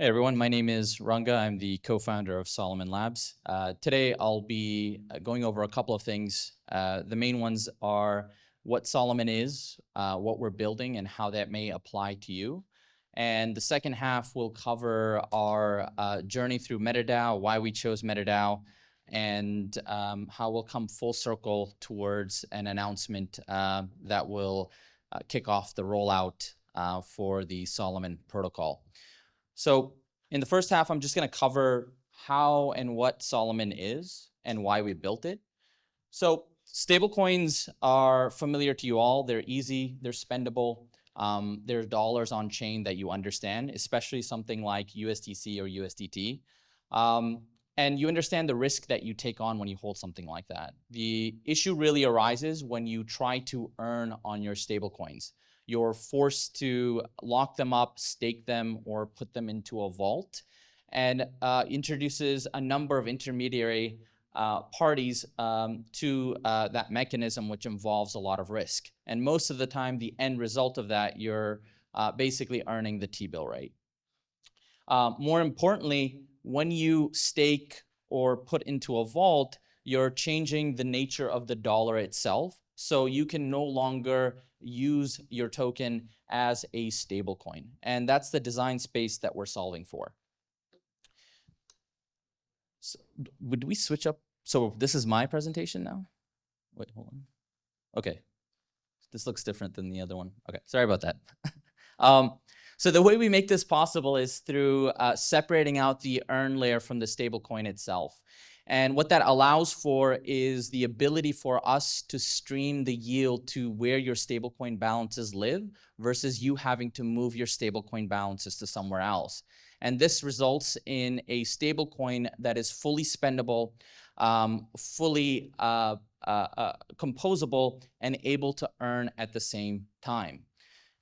Hey everyone, my name is Ranga. I'm the co-founder of Soloman Labs. Today I'll be going over a couple of things. The main ones are what Soloman is, what we're building, and how that may apply to you. And the second half will cover our journey through MetaDAO, why we chose MetaDAO, and how we'll come full circle towards an announcement that will kick off the rollout for the Soloman protocol. So in the first half, I'm just going to cover how and what Soloman is and why we built it. So stablecoins are familiar to you all. They're easy, they're spendable. They're dollars on chain that you understand, especially something like USDC or USDT. And you understand the risk that you take on when you hold something like that. The issue really arises when you try to earn on your stablecoins. You're forced to lock them up, stake them, or put them into a vault, and introduces a number of intermediary parties to that mechanism, which involves a lot of risk. And most of the time, the end result of that, you're basically earning the T-bill rate. More importantly, when you stake or put into a vault, you're changing the nature of the dollar itself. So you can no longer use your token as a stablecoin. And that's the design space that we're solving for. So, would we switch up? So this is my presentation now? Wait, hold on. Okay. This looks different than the other one. Okay, sorry about that. So the way we make this possible is through separating out the earn layer from the stablecoin itself. And what that allows for is the ability for us to stream the yield to where your stablecoin balances live versus you having to move your stablecoin balances to somewhere else. And this results in a stablecoin that is fully spendable, fully composable, and able to earn at the same time.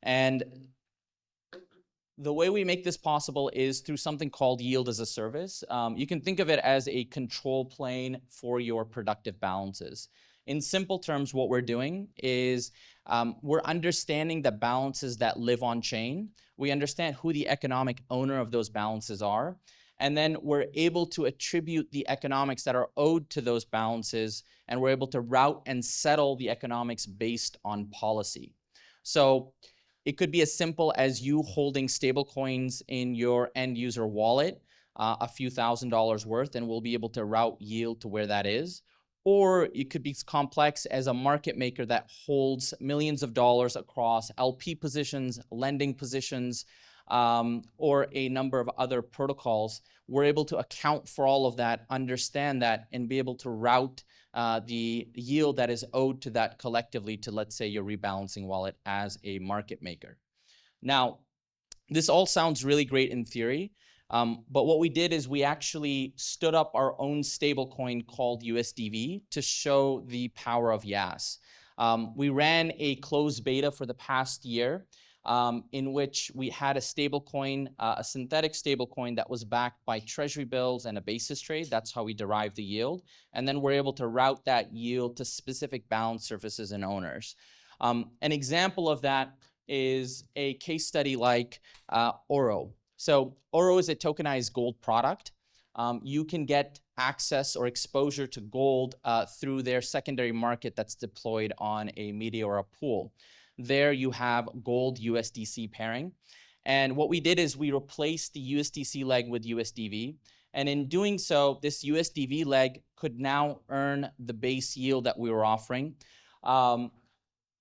And the way we make this possible is through something called yield as a service. You can think of it as a control plane for your productive balances. In simple terms, what we're doing is we're understanding the balances that live on chain. We understand who the economic owner of those balances are. And then we're able to attribute the economics that are owed to those balances, and we're able to route and settle the economics based on policy. So it could be as simple as you holding stablecoins in your end user wallet, a few $1,000s worth, and we'll be able to route yield to where that is. Or it could be as complex as a market maker that holds millions of dollars across LP positions, lending positions, or a number of other protocols. We're able to account for all of that, understand that, and be able to route the yield that is owed to that collectively to, let's say, your rebalancing wallet as a market maker. Now, this all sounds really great in theory, but what we did is we actually stood up our own stablecoin called USDv to show the power of YAS. We ran a closed beta for the past year, in which we had a stablecoin, a synthetic stablecoin that was backed by Treasury bills and a basis trade. That's how we derived the yield. And then we're able to route that yield to specific balance surfaces and owners. An example of that is a case study like Oro. So Oro is a tokenized gold product. You can get access or exposure to gold through their secondary market that's deployed on a Meteora pool. There you have gold USDC pairing. And what we did is we replaced the USDC leg with USDv. And in doing so, this USDv leg could now earn the base yield that we were offering.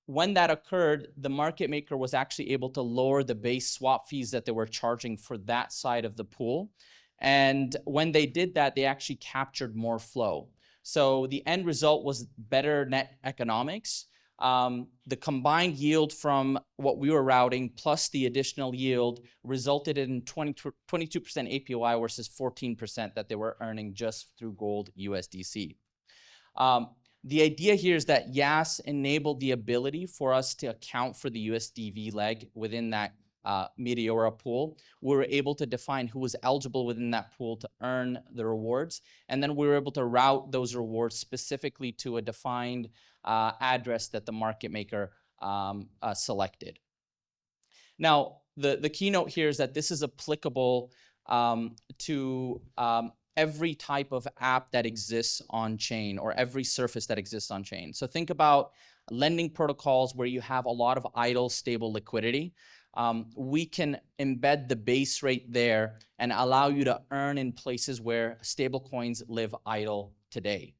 When that occurred, the market maker was actually able to lower the base swap fees that they were charging for that side of the pool. And when they did that, they actually captured more flow. So the end result was better net economics. The combined yield from what we were routing plus the additional yield resulted in 22% APY versus 14% that they were earning just through gold USDC. The idea here is that YAS enabled the ability for us to account for the USDv leg within that Meteora pool. We were able to define who was eligible within that pool to earn the rewards, and then we were able to route those rewards specifically to a defined address that the market maker selected. Now, the keynote here is that this is applicable to every type of app that exists on chain or every surface that exists on chain. So think about lending protocols where you have a lot of idle stable liquidity. We can embed the base rate there and allow you to earn in places where stablecoins live idle today.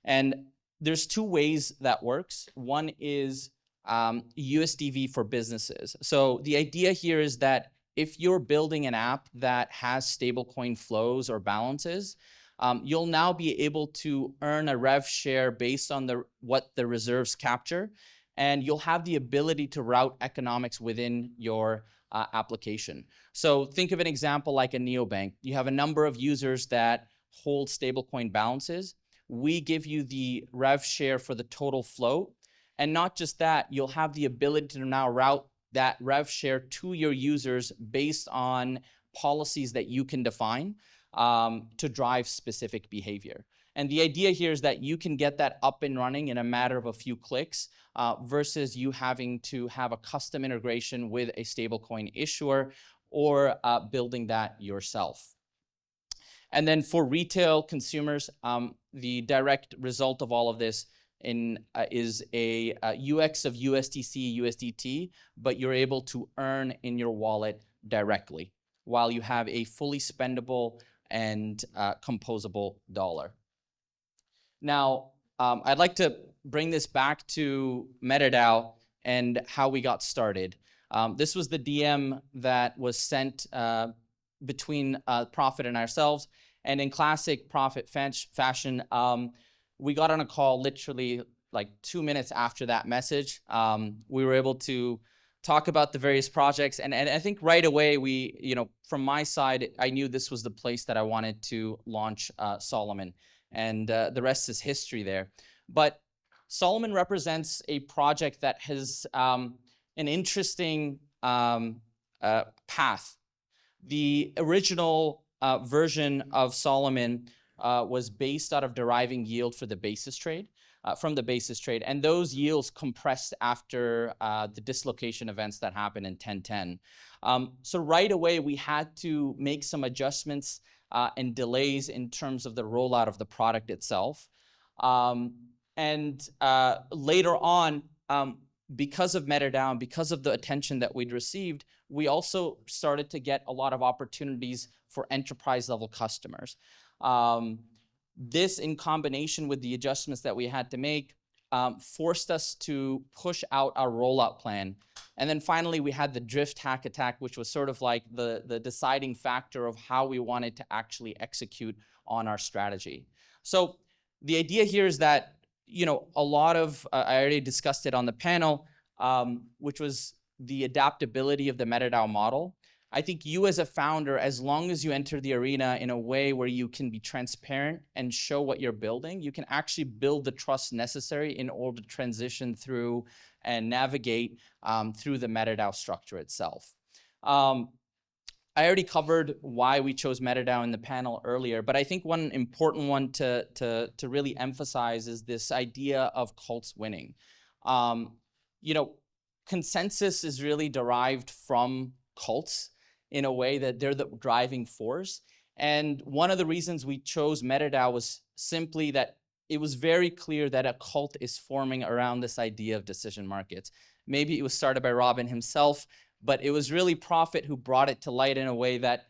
And there's two ways that works. One is USDv for businesses. So the idea here is that if you're building an app that has stablecoin flows or balances, you'll now be able to earn a rev share based on what the reserves capture, and you'll have the ability to route economics within your application. So think of an example like a neobank. You have a number of users that hold stablecoin balances. We give you the rev share for the total float. And not just that, you'll have the ability to now route that rev share to your users based on policies that you can define to drive specific behavior. And the idea here is that you can get that up and running in a matter of a few clicks versus you having to have a custom integration with a stablecoin issuer or building that yourself. And then for retail consumers, the direct result of all of this is a UX of USDC, USDT, but you're able to earn in your wallet directly while you have a fully spendable and composable dollar. Now, I'd like to bring this back to MetaDAO and how we got started. This was the DM that was sent between Prophet and ourselves. And in classic Prophet fashion, we got on a call literally like 2 minutes after that message. We were able to talk about the various projects. And I think right away, from my side, I knew this was the place that I wanted to launch Soloman. And the rest is history there. But Soloman represents a project that has an interesting path. The original version of Soloman was based out of deriving yield for the basis trade, from the basis trade. And those yields compressed after the dislocation events that happened in 1010. So right away, we had to make some adjustments and delays in terms of the rollout of the product itself. And later on, because of MetaDAO and because of the attention that we'd received, we also started to get a lot of opportunities for enterprise level customers. This, in combination with the adjustments that we had to make, forced us to push out our rollout plan. And then finally, we had the drift hack attack, which was sort of like the deciding factor of how we wanted to actually execute on our strategy. So the idea here is that, a lot of, I already discussed it on the panel, which was the adaptability of the MetaDAO model. I think you as a founder, as long as you enter the arena in a way where you can be transparent and show what you're building, you can actually build the trust necessary in order to transition through and navigate through the MetaDAO structure itself. I already covered why we chose MetaDAO in the panel earlier, but I think one important one to really emphasize is this idea of cults winning. Consensus is really derived from cults in a way that they're the driving force. And one of the reasons we chose MetaDAO was simply that it was very clear that a cult is forming around this idea of decision markets. Maybe it was started by Robin himself, but it was really Prophet who brought it to light in a way that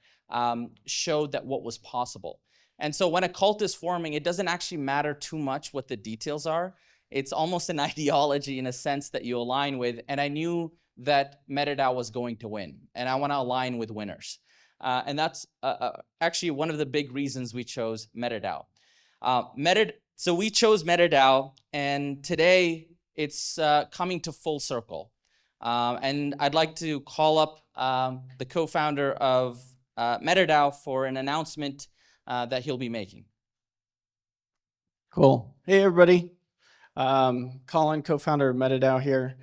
showed that what was possible. And so when a cult is forming, it doesn't actually matter too much what the details are. It's almost an ideology in a sense that you align with. And I knew that MetaDAO was going to win, and I want to align with winners. And that's actually one of the big reasons we chose MetaDAO. So we chose MetaDAO, and today it's coming to full circle. And I'd like to call up the co-founder of MetaDAO for an announcement that he'll be making. Cool. Hey, everybody. Colin, co-founder of MetaDAO here.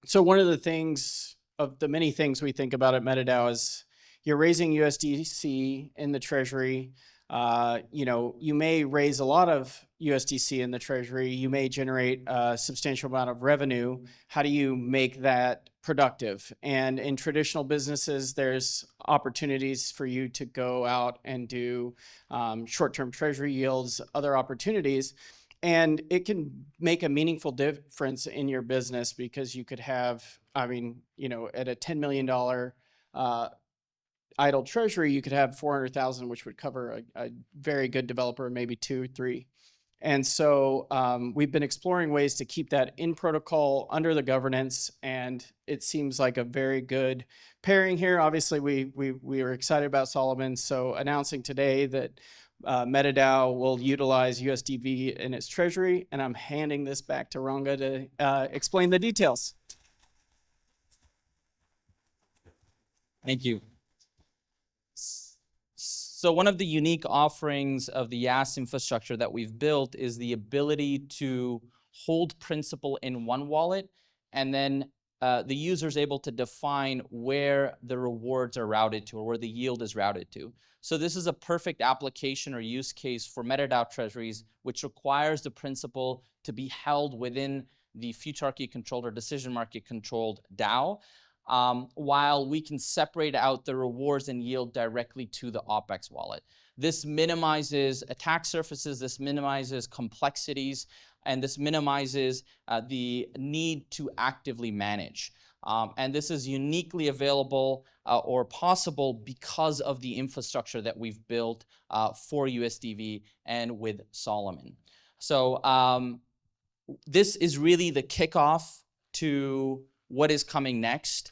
So one of the things, of the many things we think about at MetaDAO is you're raising USDC in the Treasury. You know, you may raise a lot of USDC in the treasury. You may generate a substantial amount of revenue. How do you make that productive? And in traditional businesses, there's opportunities for you to go out and do short-term treasury yields, other opportunities. And it can make a meaningful difference in your business because you could have, I mean, you know, at a $10 million idle treasury, you could have 400,000, which would cover a very good developer, maybe 2, 3. And so we've been exploring ways to keep that in protocol under the governance, and it seems like a very good pairing here. Obviously, we were excited about Soloman, so announcing today that MetaDAO will utilize USDv in its treasury, and I'm handing this back to Ranga to explain the details. Thank you. So one of the unique offerings of the YAS infrastructure that we've built is the ability to hold principal in one wallet, and then the user is able to define where the rewards are routed to or where the yield is routed to. So this is a perfect application or use case for MetaDAO treasuries, which requires the principal to be held within the futarchy controlled or decision market controlled DAO. While we can separate out the rewards and yield directly to the OPEX wallet. This minimizes attack surfaces, this minimizes complexities, and this minimizes the need to actively manage. And this is uniquely available or possible because of the infrastructure that we've built for USDv and with Soloman. So this is really the kickoff to what is coming next.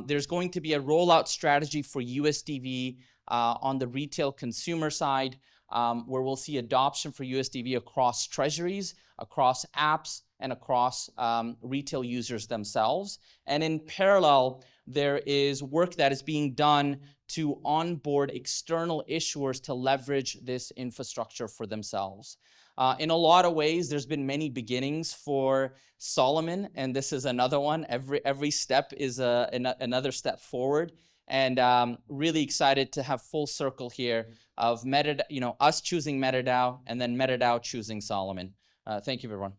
There's going to be a rollout strategy for USDv on the retail consumer side, where we'll see adoption for USDv across treasuries, across apps, and across retail users themselves. And in parallel, there is work that is being done to onboard external issuers to leverage this infrastructure for themselves. In a lot of ways, there's been many beginnings for Soloman, and this is another one. Every step is another step forward, and really excited to have full circle here of us choosing MetaDAO and then MetaDAO choosing Soloman. Thank you, everyone.